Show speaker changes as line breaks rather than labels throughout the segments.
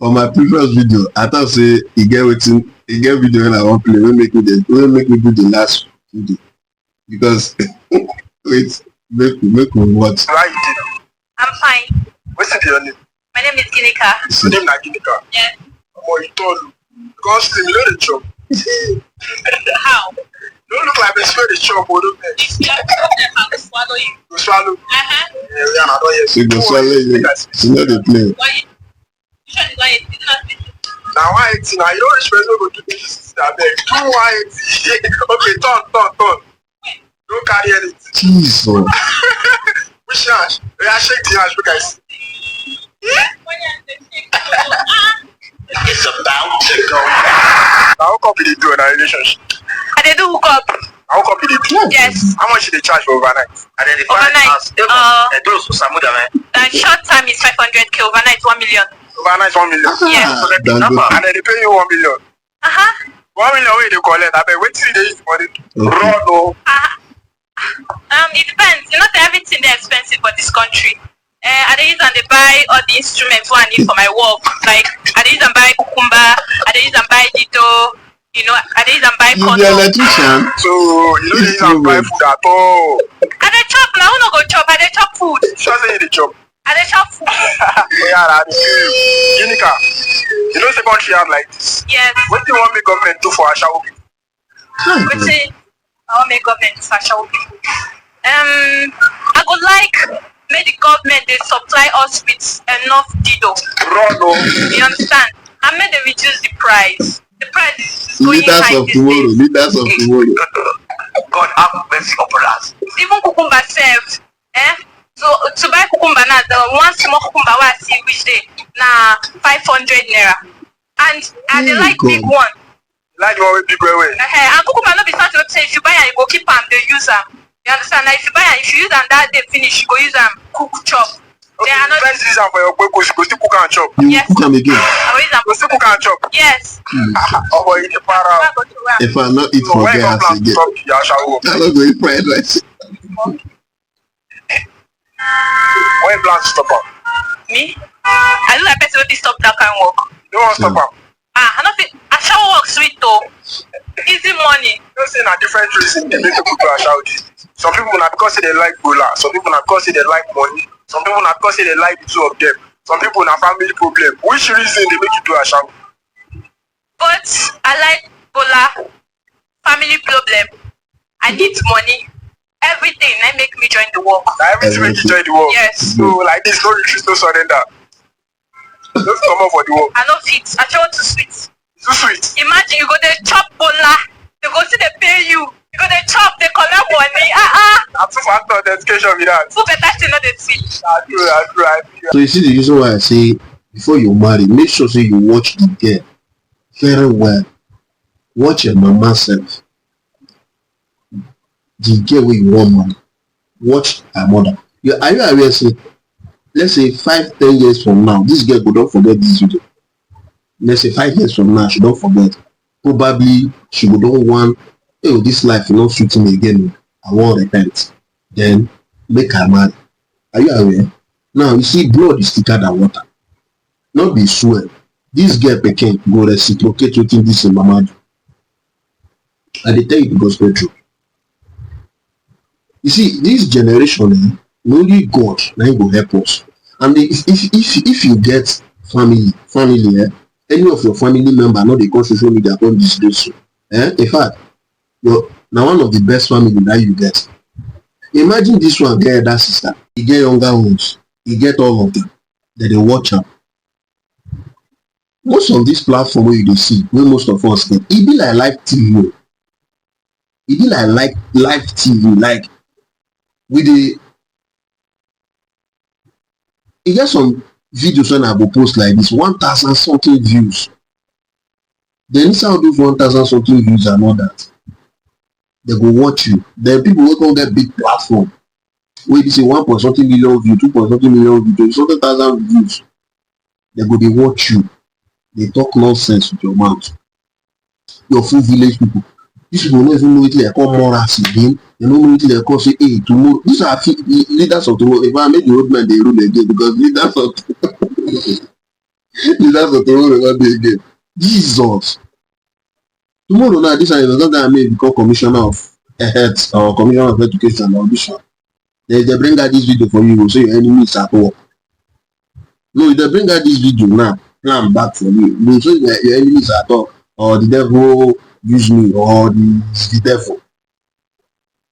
on my previous video, I thought say he get video when I want play. We make me do the last video because wait, make me watch.
How you doing?
I'm fine.
What's your name?
My name is Ginika.
Your name is Ginika.
Yes.
Oh, you told me. Because you know the job.
How?
Don't look like a smell the chop, or don't you?
If you are to swallow you.
You swallow. Yeah, I don't hear.
She go swallow you. She know the play.
Why you should why it did not fit.
Now 180 now, you know which person go do this? I beg. Do 180. Okay, turn. Don't carry anything.
Jesus.
Which hands? Yeah, shake the hands, look I see.
It's about to go.
Now, how come you do in a relationship?
I did do hook up.
How come you do?
Yes.
How much should they charge for overnight?
Overnight. Short time is 500k. Overnight 1 million.
Overnight 1 million.
Yes.
So and then they pay you 1 million. 1 million where they collect. I bet wait till they use money. Run no.
It depends. Not everything they expensive for this country. I dey use and they buy all the instruments one I need for my work. Like I dey use and buy cucumber, I dey use and buy dito, you know, I dey use and buy
You be electrician.
So you don't use and buy food at all.
I dey chop now, who no go chop? I dey chop food.
Sure say you dey chop.
I dey chop food.
Yeah, Unica, you know the country have like this.
Yes.
What do you want the government do for Ashawo people?
Wetin I wan make government for Ashawo people? I go like make the government they supply us with enough dido. You understand? And make they reduce the price. The price is going high these days.
Leaders of tomorrow.
God have mercy upon us.
Even cucumber serve. So to buy cucumber now, the one small cucumber I see which day na 500 naira. And they like big one.
Like the one with big way.
And cucumber no be something wey say if you buy and you go keep am, they use am. You understand? Like if you buy and if you use them that day finish, you go use them cook chop.
Okay, you don't use them for your kweko, you go still cook and chop.
You cook them again.
I will use them.
You go still cook and chop.
Yes.
Oh boy, you para.
If I not eat for gas again, I don't go eat fried rice.
When you plan to stop up?
Me? I look like person wey fit stop that kind of work.
You don't want to stop up?
I don't fit. Ashawo work sweet though. Easy money.
You know say na different reason they make people do Ashawo these days. Some people na because they like bola, some people na because they like money, some people na because they like the two of them, some people na family problem. Which reason they make you do Ashawo?
But I like bola, family problem. I need money. Everything that make me join the work.
Everything make you join the work.
Yes.
So like this, no retreat, no surrender. Just come up for the work.
I no fit. Ashawo too sweet.
Too sweet.
Imagine you go there chop bola, they go see they pay you. You go there chop, they collect money.
I'm too fast on the education with that.
Who better still know the sweet?
I do.
So you see the reason why I say before you marry, make sure say you watch the girl very well. Watch your mama self. The girl where you want money. Watch her mother. Are you aware say, let's say 5-10 years from now, this girl go don't forget this video. Let's say 5 years from now, she don't forget. Probably she go don't want, oh, this life will not suit me again. I won't repent. Then make her marry. Are you aware? Now you see, blood is thicker than water. Not be swear. This girl pikin go reciprocate wetin this in mama do. I dey tell you the gospel truth. You see, this generation, only God now go help us. And if you get family, any of your family member not dey come social media come disgrace you. In fact, now one of the best family that you get. Imagine this one get that sister, he get younger ones, he get all of them. Then they watch am. Most of this platform where you dey see, where most of us get, it be like live TV. It be like live TV, like with the. You get some videos when I go post like this, 1,000 something views. Then inside those 1,000 something views and all that, they go watch you. Then people will come get big platform. Where they say 1 point something million views, 2 point something million views, 20,000 views. They go they watch you. They talk nonsense with your mouth. Your full village people. These people don't even know it they call morals again. They don't know it they call say, hey, tomorrow. These are leaders of tomorrow. If I make the road man, they rule again because leaders of The life of tomorrow will not be again. Jesus. Tomorrow now, this is not that I may become commissioner of health or commissioner of education or vision. They bring out this video for you, so your enemies at work. No, if they bring out this video now, plan back for you. You say your enemies at all, or the devil use me, or it's the devil.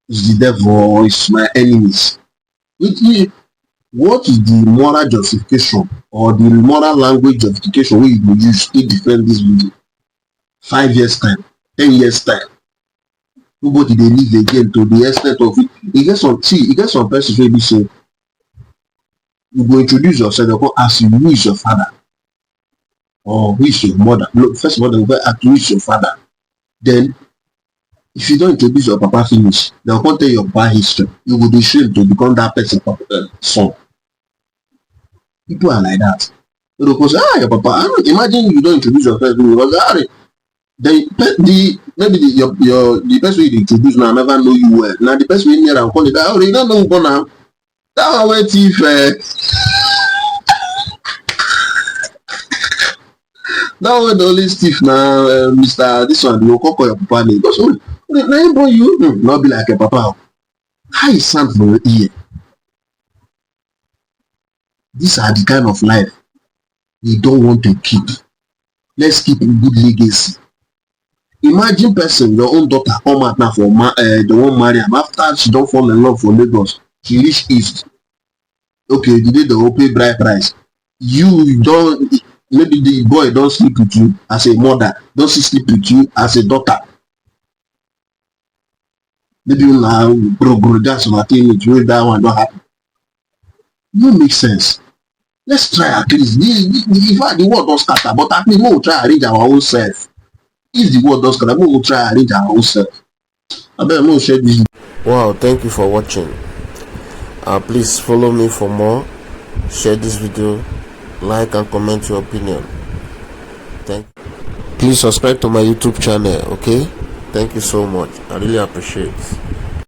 It's the devil, or it's my enemies. What is the moral justification or the moral language justification wey you go use take defend this video? 5 years time, 10 years time, nobody dey live again to the extent of it. E get some persons wey be say you go introduce yourself, dem come ask you who is your father or who is your mother. No, first of all dem go ask you who is your father, then if you don introduce your papa finish, dem go come tell your papa history. You go dey shame to become that person son. People are like that. They go come say your papa, imagine you don introduce yourself finish, then maybe the person wey you dey introduce now never know you well. Na the person wey near am come dey die, you no know who born am. That one wey thief that one wey dey always thief na Mr. this one, you go come call your papa name. Because na him born you, no be like your papa. How e sound for your ear? These are the kind of life we don want to keep. Let's keep a good legacy. Imagine person, your own daughter come out now for they wan marry am. After she don fall in love for Lagos, she reach east. Okay, the day they go pay bride price, you don, maybe the boy don sleep with you as a mother, don still sleep with you as a daughter. Maybe una gboro dance una teenage wey that one don happen. No make sense. Let's try at least. In fact, the world don scatter, but at least make we try arrange our own self. If the world don scatter, make we try arrange our own self. Abeg make we share this.
Wow, thank you for watching. Please follow me for more. Share this video, like and comment your opinion. Please subscribe to my YouTube channel, okay? Thank you so much. I really appreciate it.